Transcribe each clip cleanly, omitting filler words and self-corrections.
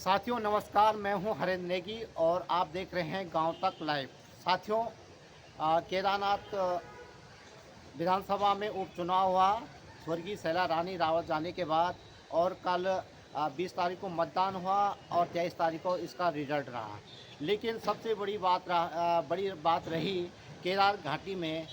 साथियों नमस्कार, मैं हूं हरेंद्र नेगी और आप देख रहे हैं गांव तक लाइव। साथियों, केदारनाथ विधानसभा में उपचुनाव हुआ स्वर्गीय शैला रानी रावत जाने के बाद, और कल 20 तारीख को मतदान हुआ और 23 तारीख को इसका रिजल्ट रहा। लेकिन सबसे बड़ी बात रही केदार घाटी में,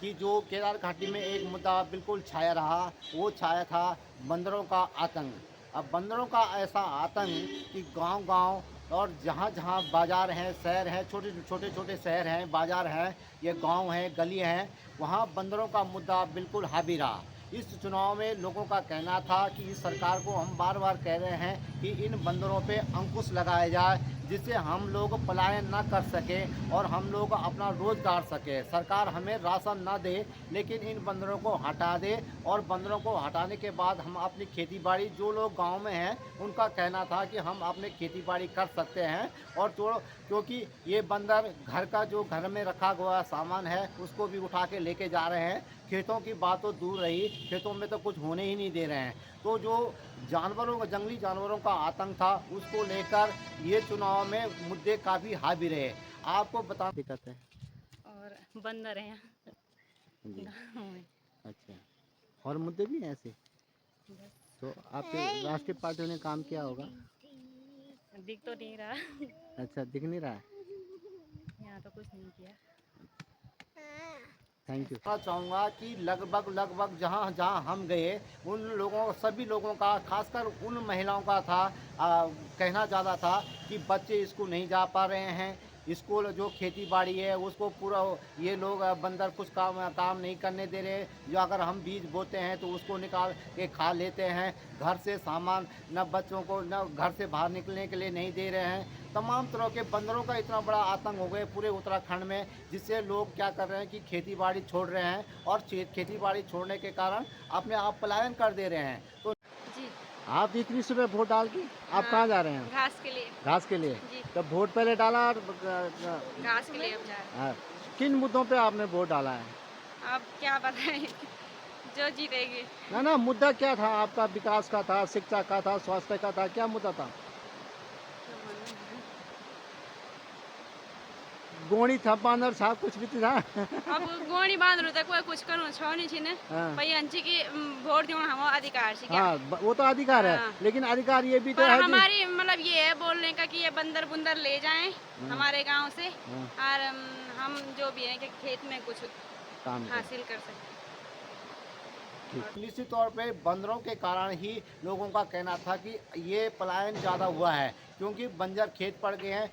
कि जो केदार घाटी में एक मुद्दा बिल्कुल छाया रहा, वो छाया था बंदरों का आतंक। अब बंदरों का ऐसा आतंक कि गांव-गांव और जहाँ-जहाँ बाज़ार हैं, शहर हैं, छोटे-छोटे शहर हैं, बाज़ार हैं, ये गांव हैं, गली हैं, वहाँ बंदरों का मुद्दा बिल्कुल हावी रहा। इस चुनाव में लोगों का कहना था कि इस सरकार को हम बार-बार कह रहे हैं कि इन बंदरों पे अंकुश लगाया जाए, जिससे हम लोग पलायन ना कर सकें और हम लोग अपना रोजगार सकें। सरकार हमें राशन ना दे, लेकिन इन बंदरों को हटा दे, और बंदरों को हटाने के बाद हम अपनी खेती बाड़ी, जो लोग गांव में हैं उनका कहना था कि हम अपने खेती बाड़ी कर सकते हैं। और तो क्योंकि ये बंदर घर में रखा हुआ सामान है उसको भी उठा के लेके जा रहे हैं। खेतों की बात तो दूर रही, खेतों में तो कुछ होने ही नहीं दे रहे हैं। तो जो जंगली जानवरों का आतंक था, उसको लेकर ये चुनाव में मुद्दे काफ़ी हावी रहे। आपको बता दिक्कत है और बंदर हैं यहाँ जी। गाँव में। अच्छा, और मुद्दे भी हैं ऐसे? बस तो आपके राष्ट्रीय पार्टियों ने काम किया होगा? दिख तो नहीं रहा। अच्छा, दिख नहीं रहा है। यहाँ तो कुछ नहीं किया। Thank you. कहना चाहूँगा कि लगभग जहाँ जहाँ हम गए, सभी लोगों का, खासकर उन महिलाओं का था, कहना ज़्यादा था कि बच्चे स्कूल नहीं जा पा रहे हैं। स्कूल जो खेती बाड़ी है उसको पूरा ये लोग बंदर कुछ काम नहीं करने दे रहे। जो अगर हम बीज बोते हैं तो उसको निकाल के खा लेते हैं। घर से सामान, न बच्चों को न घर से बाहर निकलने के लिए नहीं दे रहे हैं। तमाम तरह के बंदरों का इतना बड़ा आतंक हो गया पूरे उत्तराखंड में, जिससे लोग क्या कर रहे हैं कि खेती बाड़ी छोड़ रहे हैं, और खेती बाड़ी छोड़ने के कारण अपने आप पलायन कर दे रहे हैं। तो जी आप इतनी सुबह वोट डाल के आप कहाँ जा रहे हैं? घास के लिए। घास के लिए। जी तो वोट पहले डाला, और घास के लिए अब जा रहे हाँ, किन मुद्दों पे आपने वोट डाला है? हैं। अब क्या बताएं जो जीतेगी। ना ना, मुद्दा क्या था आपका? विकास का था, शिक्षा का था, स्वास्थ्य का था, क्या मुद्दा था? गोणी था, बांदर साहब कुछ भी था। अब गोणी बांध रू कोई कुछ करूँ छो नहीं छिने। हाँ। पई अंची की वोट देना हमारा अधिकार से क्या। हाँ, वो तो अधिकार है, हाँ। लेकिन अधिकार ये भी तो पर है कि हमारी मतलब ये है बोलने का कि ये बंदर बुंदर ले जाएं हमारे गांव से, हाँ, और हम जो भी है कि खेत में कुछ काम कर। हासिल कर सकते। निश्चित तौर पे बंदरों के कारण ही लोगों का कहना था कि ये पलायन ज़्यादा हुआ है, क्योंकि बंजर खेत पड़ गए हैं।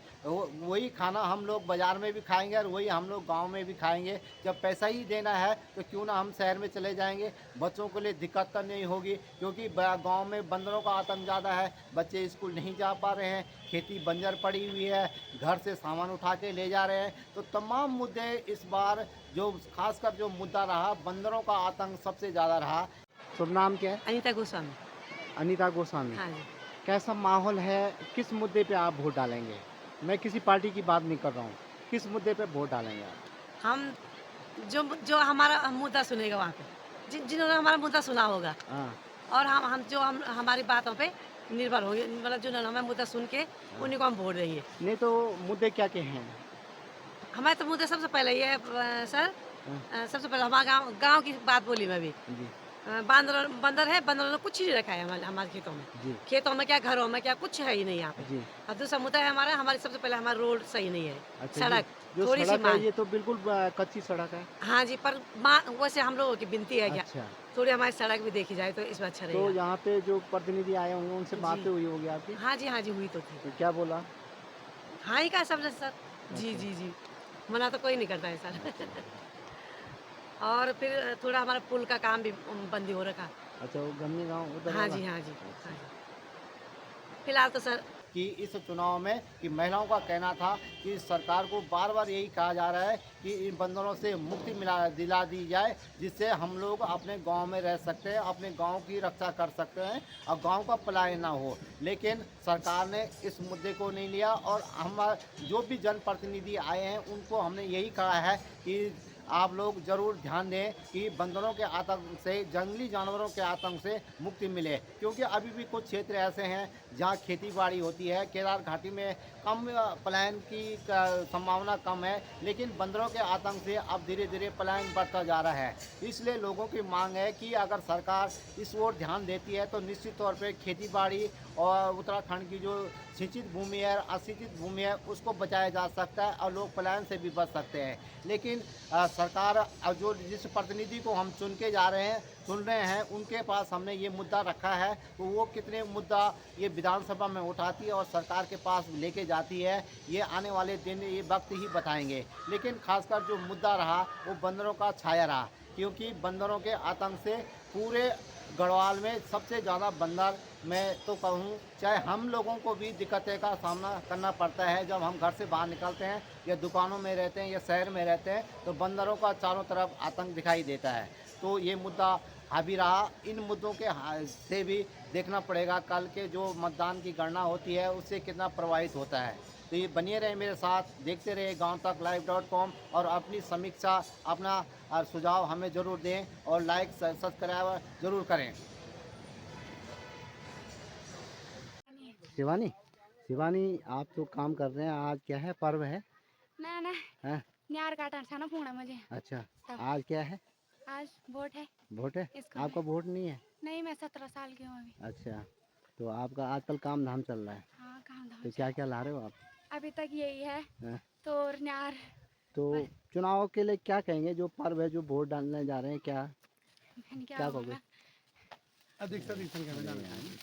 वही खाना हम लोग बाज़ार में भी खाएंगे और वही हम लोग गांव में भी खाएंगे। जब पैसा ही देना है तो क्यों ना हम शहर में चले जाएंगे। बच्चों के लिए दिक्कत तो नहीं होगी, क्योंकि गांव में बंदरों का आतंक ज़्यादा है। बच्चे स्कूल नहीं जा पा रहे हैं, खेती बंजर पड़ी हुई है, घर से सामान उठा के ले जा रहे हैं। तो तमाम मुद्दे इस बार, जो खासकर जो मुद्दा रहा, बंदरों का आतंक सबसे ज़्यादा रहा। शुभ नाम क्या है? अनीता गोस्वामी। अनीता गोस्वामी। हाँ जी। कैसा माहौल है? किस मुद्दे पे आप वोट डालेंगे? मैं किसी पार्टी की बात नहीं कर रहा हूँ, किस मुद्दे पे वोट डालेंगे आप? हम जो जो हमारा मुद्दा सुनेगा वहाँ पे, जिन्होंने हमारा मुद्दा सुना होगा, हाँ, और हम हमारी बातों पे निर्भर होंगे, मतलब जिन्होंने हमें मुद्दा सुन के उन्हीं को हम वोट देंगे। नहीं तो मुद्दे क्या के हैं? हमारे तो मुद्दा सबसे पहले ये सर, हाँ, सबसे पहले हमारा गाँव की बात बोली मैं भी। जी, बंदर है, बंदरों ने कुछ नहीं रखा है हमारे खेतों में। जी, खेतों में क्या, घरों में क्या, कुछ है ही नहीं यहाँ पे। जी। और दूसरा मुद्दा है हमारा, हमारी सबसे पहले हमारा रोड सही नहीं है। अच्छा, सड़क जो थोड़ी सी सड़क है मांग। ये तो बिल्कुल कच्ची सड़क है। हाँ जी, पर वैसे हम लोगों की विनती है क्या, अच्छा, थोड़ी हमारी सड़क भी देखी जाए तो इसमें अच्छा तो रहेगा। यहाँ पे जो प्रतिनिधि आए होंगे उनसे बातें जी। हुई होगी आपकी? हाँ जी, हाँ जी, हुई तो थी। तो क्या बोला? हाँ ही कहा सबने सर। जी, अच्छा, जी, जी। मना तो कोई नहीं करता है सर। और फिर थोड़ा हमारा पुल का काम भी बंदी हो रखा। अच्छा, वो गन्नी गाँव उधर हाँ वाला? जी, हाँ जी, अच्छा। हाँ जी। फिलहाल तो सर कि इस चुनाव में, कि महिलाओं का कहना था कि सरकार को बार बार यही कहा जा रहा है कि इन बंदरों से मुक्ति दिला दी जाए, जिससे हम लोग अपने गांव में रह सकते हैं, अपने गांव की रक्षा कर सकते हैं और गांव का पलायन ना हो। लेकिन सरकार ने इस मुद्दे को नहीं लिया, और हम जो भी जनप्रतिनिधि आए हैं उनको हमने यही कहा है कि आप लोग ज़रूर ध्यान दें कि बंदरों के आतंक से, जंगली जानवरों के आतंक से मुक्ति मिले, क्योंकि अभी भी कुछ क्षेत्र ऐसे हैं जहाँ खेती बाड़ी होती है। केदार घाटी में कम पलायन की संभावना कम है, लेकिन बंदरों के आतंक से अब धीरे धीरे पलायन बढ़ता जा रहा है। इसलिए लोगों की मांग है कि अगर सरकार इस ओर ध्यान देती है तो निश्चित तौर पे खेती बाड़ी और उत्तराखंड की जो सिंचित भूमि है, असिंचित भूमि है, उसको बचाया जा सकता है और लोग पलायन से भी बच सकते हैं। लेकिन सरकार जो जिस प्रतिनिधि को हम चुन रहे हैं, उनके पास हमने ये मुद्दा रखा है, तो वो कितने मुद्दा ये विधानसभा में उठाती है और सरकार के पास लेके जाती है, ये आने वाले दिन, ये वक्त ही बताएंगे। लेकिन खासकर जो मुद्दा रहा वो बंदरों का छाया रहा, क्योंकि बंदरों के आतंक से पूरे गढ़वाल में सबसे ज़्यादा बंदर, मैं तो कहूँ चाहे हम लोगों को भी दिक्कतें का सामना करना पड़ता है जब हम घर से बाहर निकलते हैं या दुकानों में रहते हैं या शहर में रहते हैं, तो बंदरों का चारों तरफ आतंक दिखाई देता है। तो ये मुद्दा हावी रहा। इन मुद्दों के से भी देखना पड़ेगा कल के जो मतदान की गणना होती है उससे कितना प्रभावित होता है। तो ये बनिए रहे मेरे साथ, देखते रहे गाँव तक live.com और अपनी समीक्षा, अपना सुझाव हमें ज़रूर दें और लाइक सब्सक्राइब ज़रूर करें। शिवानी, शिवानी आप तो काम कर रहे हैं, आज क्या है, पर्व है? ना ना हैं? न्यार काटा था ना पूना मुझे। अच्छा, तब आज क्या है? आज वोट है। वोट है? इसको आपका वोट नहीं है? नहीं, मैं 17 साल की हूँ अभी। अच्छा, तो आपका आजकल काम धाम चल रहा है, हाँ, काम धाम तो चल- क्या क्या ला रहे हो आप? अभी तक यही है, हैं? तोर न्यार। तो चुनाव के लिए क्या कहेंगे, जो पर्व है, जो वोट डालने जा रहे हैं, क्या मैंने क्या क्या बोला? कहोगे? अधिक से अधिक संख्या में जाना चाहिए।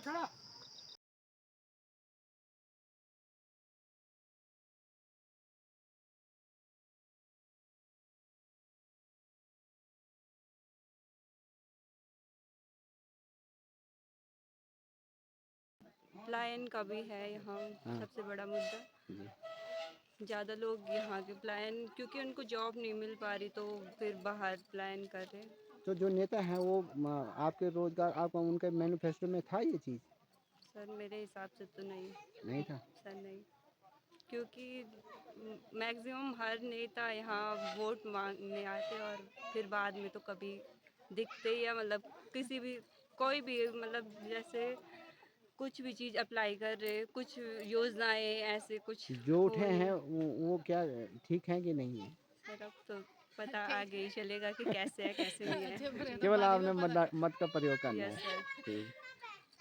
खड़ा पलायन का भी है यहाँ हाँ। सबसे बड़ा मुद्दा। जी। ज़्यादा लोग यहाँ के पलायन, क्योंकि उनको जॉब नहीं मिल पा रही तो फिर बाहर पलायन कर रहे हैं। तो जो नेता हैं वो आपके रोजगार, आपका उनके मैनिफेस्टो में था ये चीज़? सर मेरे हिसाब से तो नहीं। नहीं था। सर नहीं, क्योंकि मैक्सिमम हर नेता यहाँ वोट मांगने आते और फिर बाद में तो कभी दिखते ही है, मतलब किसी भी कोई भी, मतलब जैसे कुछ भी चीज़ अप्लाई कर रहे, कुछ योजनाएं ऐसे कुछ जो हो उठे रही। हैं वो क्या ठीक है कि नहीं है? सर अब तो पता आगे ही चलेगा कि कैसे है कैसे नहीं है। केवल आपने मत का प्रयोग करना है। Yes sir. ठीक।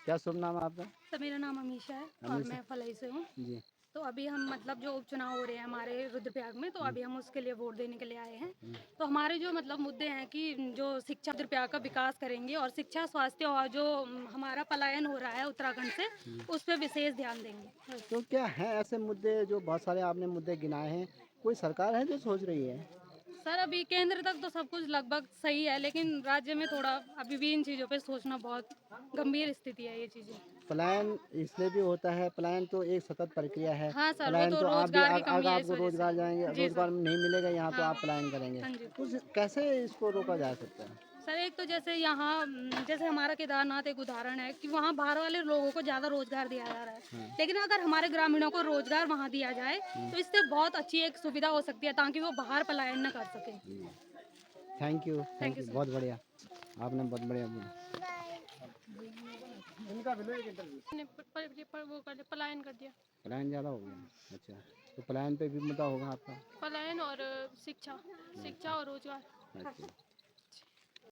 क्या शुभ नाम है आपका? सर मेरा नाम अमीशा है और अमीशा। मैं फलई से हूँ। जी। तो अभी हम मतलब जो उपचुनाव हो रहे हैं हमारे रुद्रप्रयाग में, तो अभी हम उसके लिए वोट देने के लिए आए हैं। तो हमारे जो मतलब मुद्दे हैं कि जो शिक्षा, रुद्रप्रयाग का विकास करेंगे और शिक्षा, स्वास्थ्य और जो हमारा पलायन हो रहा है उत्तराखंड से, उस पर विशेष ध्यान देंगे। तो क्या है ऐसे मुद्दे, जो बहुत सारे आपने मुद्दे गिनाए हैं, कोई सरकार है जो सोच रही है? सर अभी केंद्र तक तो सब कुछ लगभग सही है, लेकिन राज्य में थोड़ा अभी भी इन चीज़ों पे सोचना बहुत गंभीर स्थिति है ये चीज़ें। पलायन इसलिए भी होता है, पलायन तो एक सतत प्रक्रिया है। हाँ सर, वो पलायन तो तो आप भी रोजगार की कमी अगर है इस आपको वजह रोजगार से। जाएंगे, जी रोजगार सर। नहीं मिलेगा यहाँ तो हाँ। आप पलायन करेंगे। हाँ जी। तो कैसे इसको रोका जा सकता है? सर एक तो जैसे यहाँ जैसे हमारा केदारनाथ एक उदाहरण है कि वहाँ बाहर वाले लोगों को ज़्यादा रोजगार दिया जा रहा है, लेकिन अगर हमारे ग्रामीणों को रोजगार वहाँ दिया जाए तो इससे बहुत अच्छी एक सुविधा हो सकती है, ताकि वो बाहर पलायन न कर सके। Thank you, thank you sir. बहुत बढ़िया, आपने बहुत बढ़िया बोला। वो कर पलायन कर दिया। पलायन ज़्यादा हो गया? अच्छा, तो पलायन पे भी मुद्दा होगा आपका? पलायन और शिक्षा, शिक्षा और रोजगार। अच्छा।